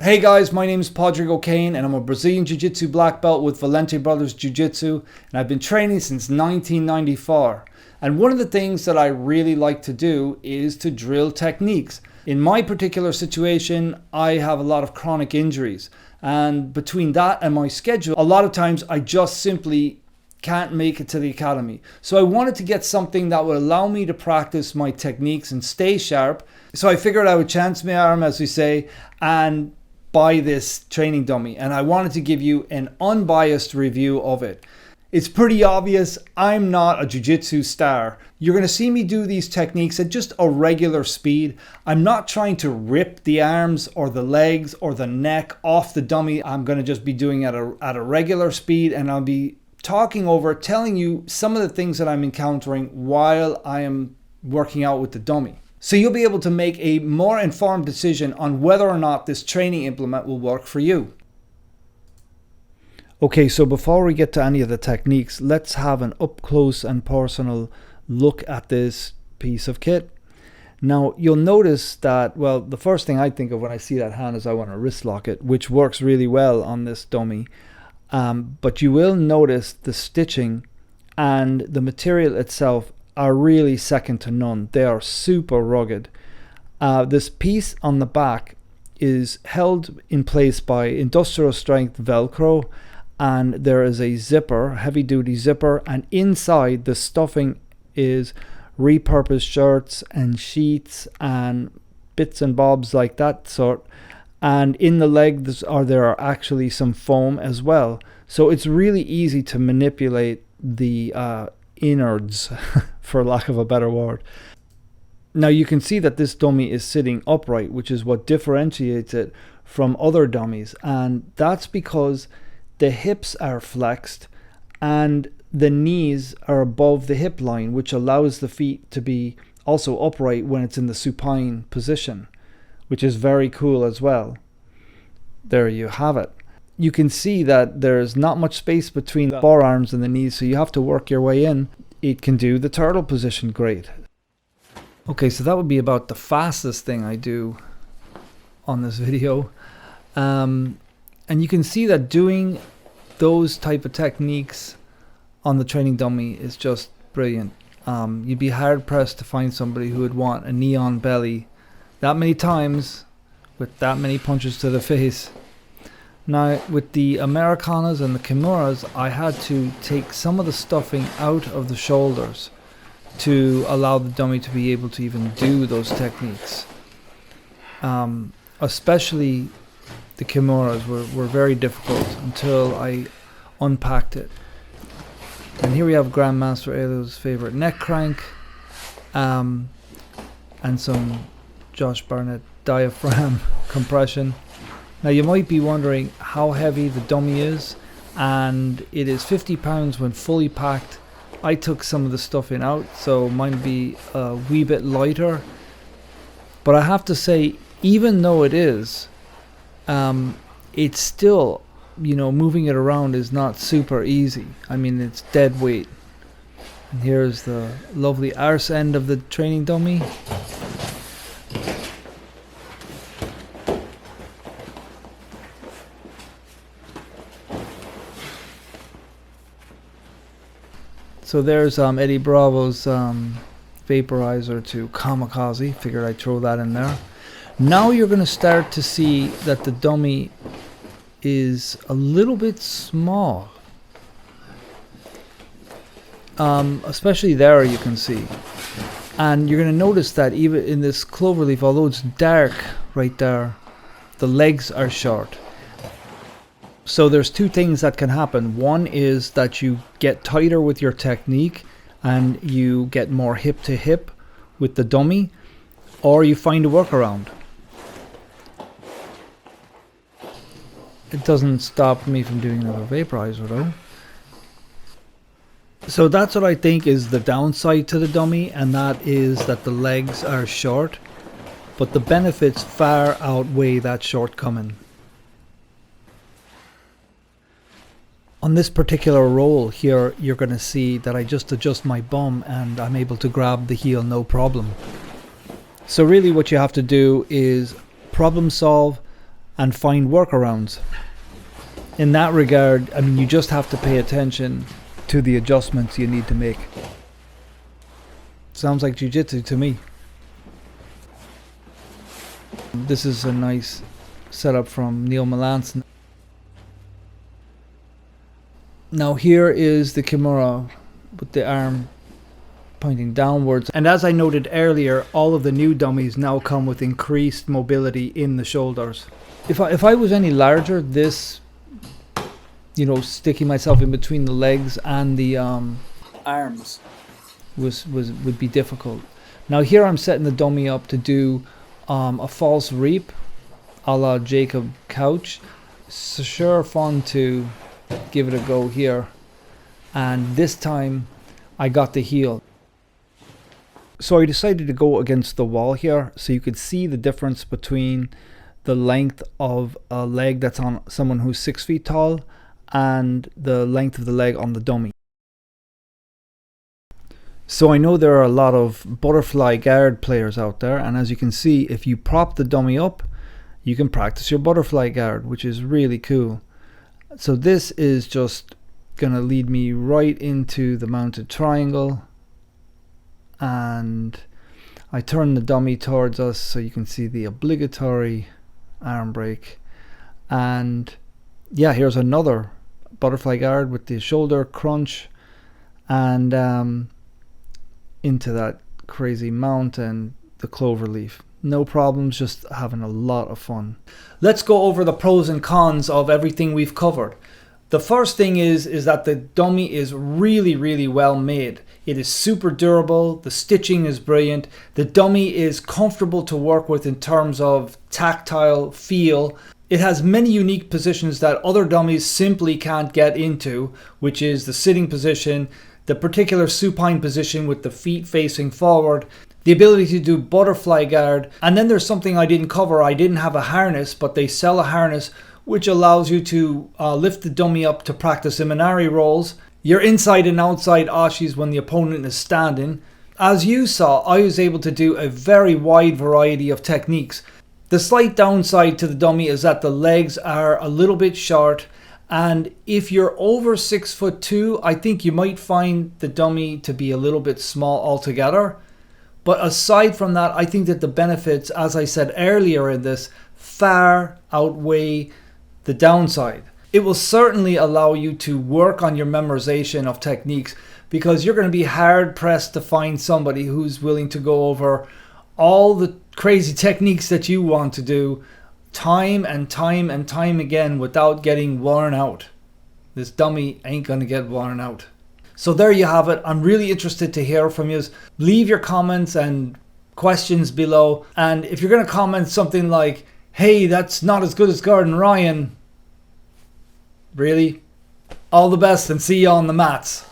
Hey guys, my name is Rodrigo Kane and I'm a Brazilian Jiu Jitsu black belt with Valente Brothers Jiu Jitsu, and I've been training since 1994. And one of the things that I really like to do is to drill techniques. In my particular situation, I have a lot of chronic injuries, and between that and my schedule, a lot of times I just simply can't make it to the academy. So I wanted to get something that would allow me to practice my techniques and stay sharp. So I figured I would chance my arm, as we say, and buy this training dummy, and I wanted to give you an unbiased review of it. It's pretty obvious I'm not a jiu-jitsu star. You're going to see me do these techniques at just a regular speed. I'm not trying to rip the arms or the legs or the neck off the dummy. I'm going to just be doing it at a regular speed, and I'll be telling you some of the things that I'm encountering while I am working out with the dummy. So you'll be able to make a more informed decision on whether or not this training implement will work for you. Okay, so before we get to any of the techniques, let's have an up close and personal look at this piece of kit. Now you'll notice that, well, the first thing I think of when I see that hand is I want to wrist lock it, which works really well on this dummy. But you will notice the stitching and the material itself are really second to none. They are super rugged. This piece on the back is held in place by industrial strength Velcro, and there is a zipper, heavy duty zipper, and inside the stuffing is repurposed shirts and sheets and bits and bobs like that sort. And in the leg there are actually some foam as well. So it's really easy to manipulate the innards, for lack of a better word. Now you can see that this dummy is sitting upright, which is what differentiates it from other dummies, and that's because the hips are flexed and the knees are above the hip line, which allows the feet to be also upright when it's in the supine position, which is very cool as well. There you have it. You can see that there's not much space between the forearms and the knees, so you have to work your way in. It can do the turtle position great. Okay, so that would be about the fastest thing I do on this video. And you can see that doing those type of techniques on the training dummy is just brilliant. You'd be hard pressed to find somebody who would want a knee-on belly that many times with that many punches to the face. Now with the Americanas and the Kimuras, I had to take some of the stuffing out of the shoulders to allow the dummy to be able to even do those techniques. Especially the Kimuras were very difficult until I unpacked it. And here we have Grandmaster Elo's favorite neck crank, and some Josh Barnett diaphragm compression. Now you might be wondering how heavy the dummy is, and it is 50 pounds when fully packed. I took some of the stuffing out, so mine be a wee bit lighter. But I have to say, even though it is, it's still, moving it around is not super easy. I mean, it's dead weight. And here's the lovely arse end of the training dummy. So there's Eddie Bravo's vaporizer to Kamikaze. Figured I'd throw that in there. Now you're going to start to see that the dummy is a little bit small. Especially there you can see. And you're going to notice that even in this cloverleaf, although it's dark right there, the legs are short. So there's two things that can happen. One is that you get tighter with your technique and you get more hip to hip with the dummy, or you find a workaround. It doesn't stop me from doing another vaporizer though. So that's what I think is the downside to the dummy, and that is that the legs are short, but the benefits far outweigh that shortcoming. On this particular roll here, you're going to see that I just adjust my bum and I'm able to grab the heel no problem. So really what you have to do is problem solve, and find workarounds. In that regard, I mean, you just have to pay attention to the adjustments you need to make. Sounds like jiu-jitsu to me. This is a nice setup from Neil Melanson. Now here is the Kimura with the arm pointing downwards. And as I noted earlier, all of the new dummies now come with increased mobility in the shoulders. If I was any larger, this, you know, sticking myself in between the legs and the arms would be difficult. Now here I'm setting the dummy up to do a false reap a la Jacob Couch. So sure fun to give it a go here, and this time I got the heel. So I decided to go against the wall here so you could see the difference between the length of a leg that's on someone who's 6 feet tall and the length of the leg on the dummy. So I know there are a lot of butterfly guard players out there, and as you can see, if you prop the dummy up, you can practice your butterfly guard, which is really cool. So this is just gonna lead me right into the mounted triangle, and I turn the dummy towards us so you can see the obligatory arm break. And yeah, here's another butterfly guard with the shoulder crunch and into that crazy mount and the clover leaf. No problems, just having a lot of fun. Let's go over the pros and cons of everything we've covered. The first thing is that the dummy is really well made. It is super durable, the stitching is brilliant, the dummy is comfortable to work with in terms of tactile feel. It has many unique positions that other dummies simply can't get into, which is the sitting position, the particular supine position with the feet facing forward, the ability to do butterfly guard, and then there's something I didn't cover. I didn't have a harness, but they sell a harness which allows you to lift the dummy up to practice Imanari rolls, your inside and outside ashis when the opponent is standing. As you saw, I was able to do a very wide variety of techniques. The slight downside to the dummy is that the legs are a little bit short, and if you're over 6'2", I think you might find the dummy to be a little bit small altogether. But aside from that, I think that the benefits, as I said earlier in this, far outweigh the downside. It will certainly allow you to work on your memorization of techniques, because you're going to be hard pressed to find somebody who's willing to go over all the crazy techniques that you want to do time and time and time again without getting worn out. This dummy ain't going to get worn out. So there you have it. I'm really interested to hear from you. Leave your comments and questions below. And if you're going to comment something like, hey, that's not as good as Gordon Ryan, really? All the best and see you on the mats.